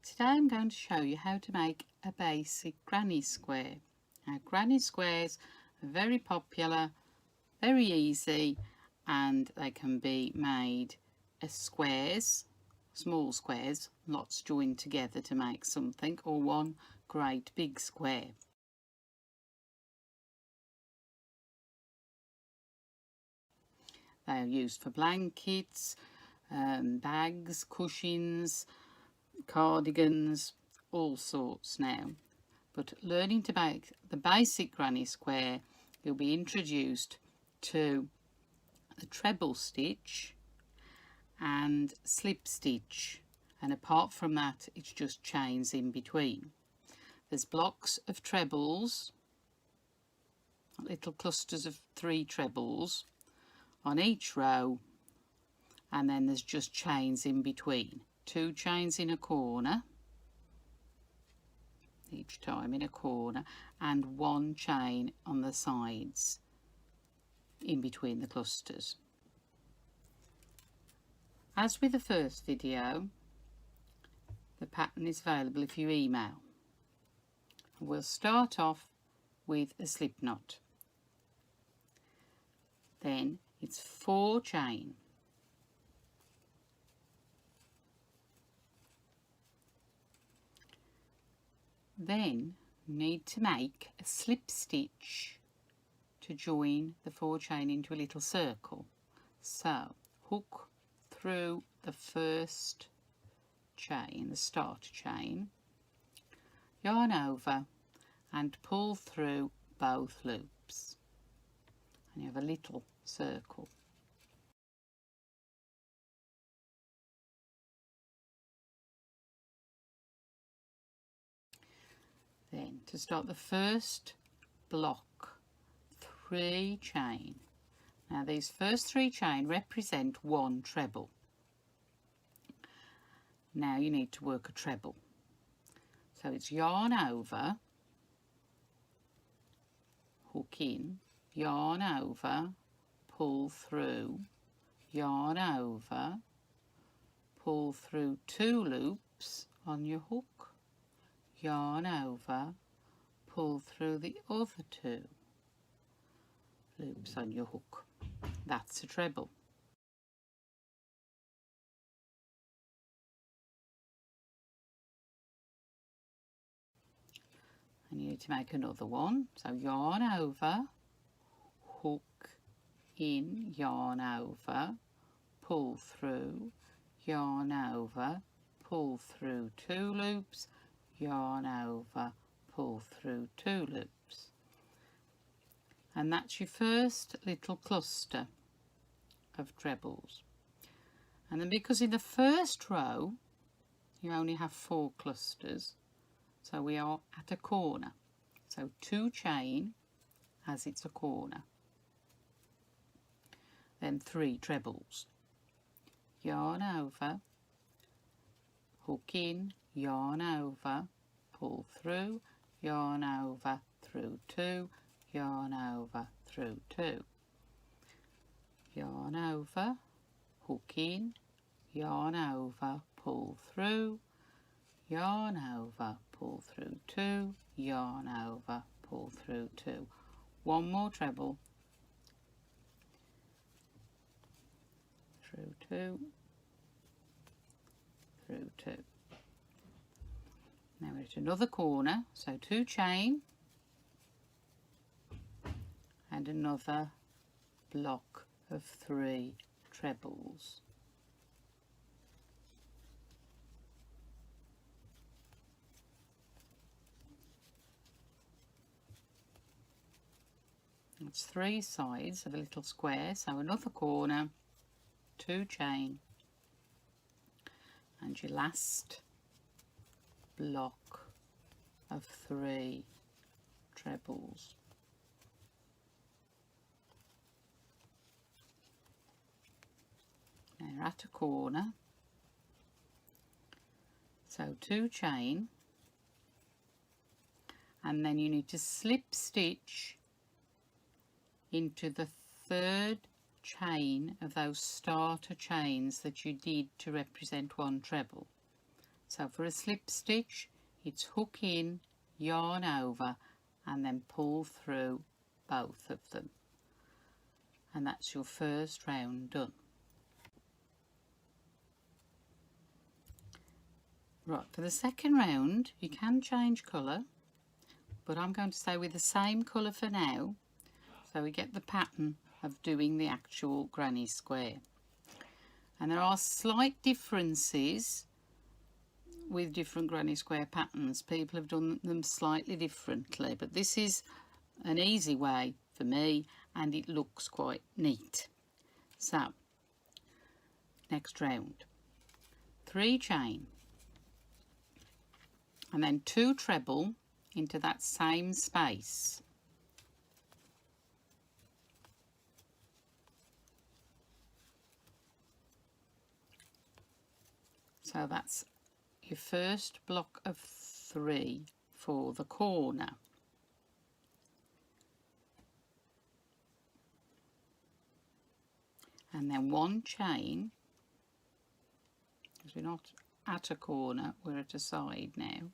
Today I'm going to show you how to make a basic granny square. Now, granny squares are very popular, very easy, and they can be made as squares, small squares, lots joined together to make something, or one great big square. They are used for blankets, bags, cushions, cardigans, all sorts now. But learning to make the basic granny square, you'll be introduced to the treble stitch and slip stitch, and apart from that it's just chains in between. There's blocks of trebles, little clusters of 3 trebles on each row, and then there's just chains in between. 2 chains in a corner, each time in a corner, and 1 chain on the sides in between the clusters. As with the first video, the pattern is available if you email. We'll start off with a slip knot. Then it's 4 chain. Then you need to make a slip stitch to join the 4 chain into a little circle. So hook through the first chain, the starter chain, yarn over and pull through both loops, and you have a little circle. Then to start the first block, 3 chain. Now these first 3 chain represent 1 treble. Now you need to work a treble. So it's yarn over, hook in, yarn over, pull through, yarn over, pull through 2 loops on your hook, yarn over, pull through the other 2 loops on your hook. That's a treble. And you need to make another one. So yarn over, hook in, yarn over, pull through, yarn over, pull through 2 loops, yarn over, pull through 2 loops. And that's your first little cluster of trebles. And then because in the first row you only have 4 clusters, so we are at a corner. So 2 chain as it's a corner. Then 3 trebles. Yarn over, hook in, yarn over, pull through, yarn over, through 2, yarn over, through 2. Yarn over, hook in, yarn over, pull through, yarn over, pull through 2, yarn over, pull through 2. 1 more treble, through 2, through 2. Now we're at another corner, so 2 chain and another block of 3 trebles. It's 3 sides of a little square, so another corner, 2 chain, and your last block of 3 trebles. Now you're at a corner, so 2 chain, and then you need to slip stitch into the 3rd chain of those starter chains that you did to represent 1 treble. So for a slip stitch, it's hook in, yarn over, and then pull through both of them. And that's your first round done. Right, for the second round, you can change colour, but I'm going to stay with the same colour for now, so we get the pattern of doing the actual granny square. And there are slight differences with different granny square patterns. People have done them slightly differently, but this is an easy way for me and it looks quite neat. So next round, 3 chain and then 2 treble into that same space. So that's your first block of 3 for the corner. And then 1 chain, because we're not at a corner, we're at a side now,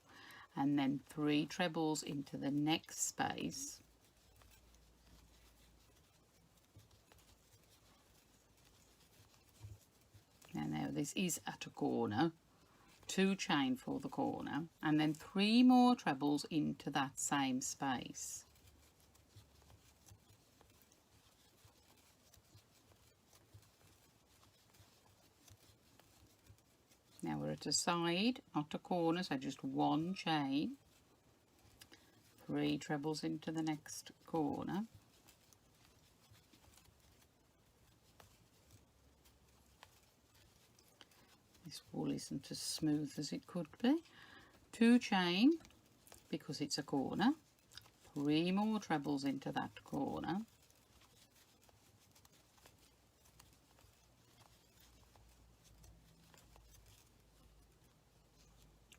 and then 3 trebles into the next space. And now this is at a corner, 2 chain for the corner, and then 3 more trebles into that same space. Now we're at a side, not a corner, so just 1 chain, 3 trebles into the next corner. This wool isn't as smooth as it could be. 2 chain, because it's a corner, 3 more trebles into that corner.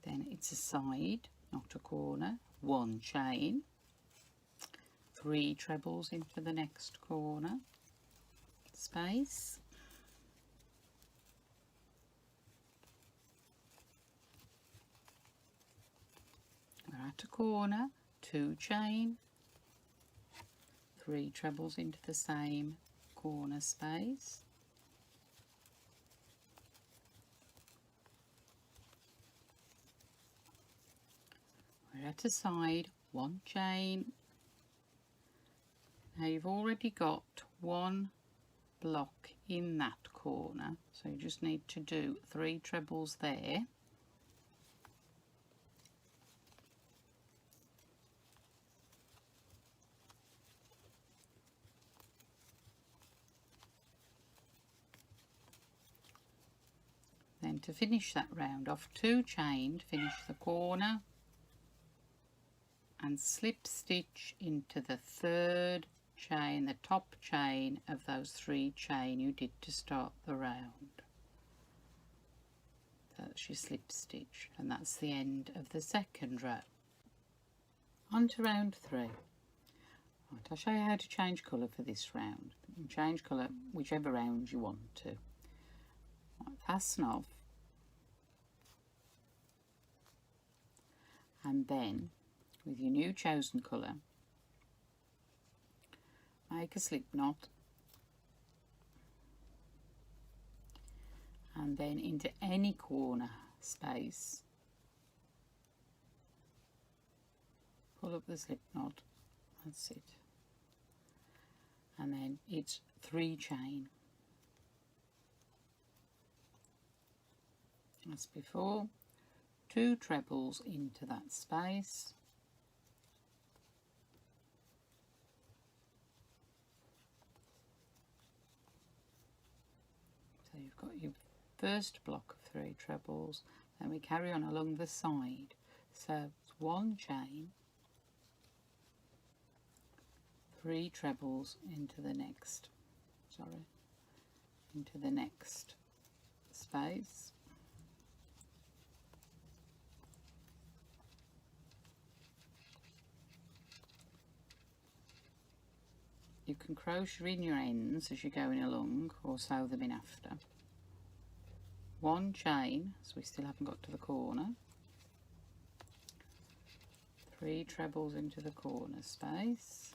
Then it's a side, not a corner, 1 chain, 3 trebles into the next corner space. We're at a corner, 2 chain, 3 trebles into the same corner space. We're at a side, 1 chain. Now you've already got 1 block in that corner, so you just need to do 3 trebles there. Then to finish that round off, 2 chained, finish the corner and slip stitch into the 3rd chain, the top chain of those 3 chain you did to start the round. So that's your slip stitch, and that's the end of the second row. On to round 3. Right, I'll show you how to change colour for this round. You can change colour whichever round you want to. Right, fasten off, and then with your new chosen colour, make a slip knot, and then into any corner space pull up the slip knot, that's it, and then it's 3 chain as before, 2 trebles into that space, so you've got your first block of 3 trebles, then we carry on along the side, so it's 1 chain, 3 trebles into the next, into the next space, you can crochet in your ends as you're going along or sew them in after. 1 chain, so we still haven't got to the corner, 3 trebles into the corner space,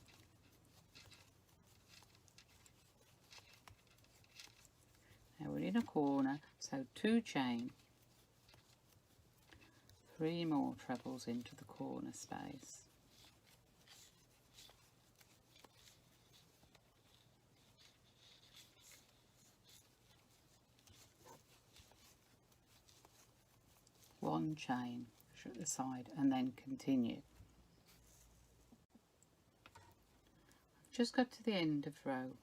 now we're in a corner, so 2 chain, 3 more trebles into the corner space, one chain at the side, and then continue. I've just got to the end of row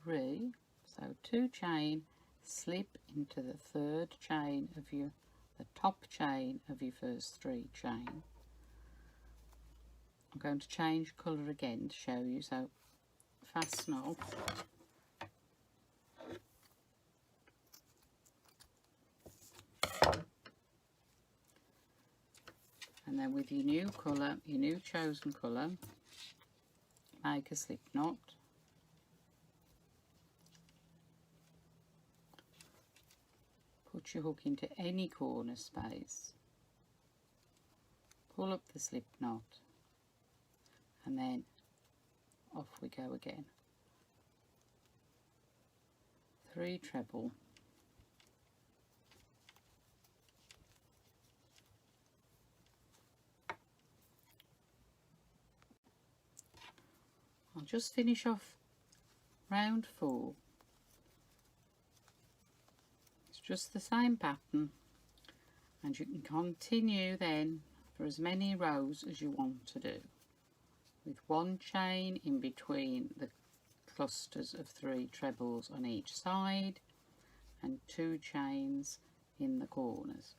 3, so 2 chain, slip into the 3rd chain of the top chain of your first 3 chain. I'm going to change colour again to show you, so fasten up. And then with your new colour, your new chosen colour, make a slip knot. Put your hook into any corner space. Pull up the slip knot. And then off we go again. 3 treble. I'll just finish off round 4. It's just the same pattern, and you can continue then for as many rows as you want to do, with 1 chain in between the clusters of 3 trebles on each side and 2 chains in the corners.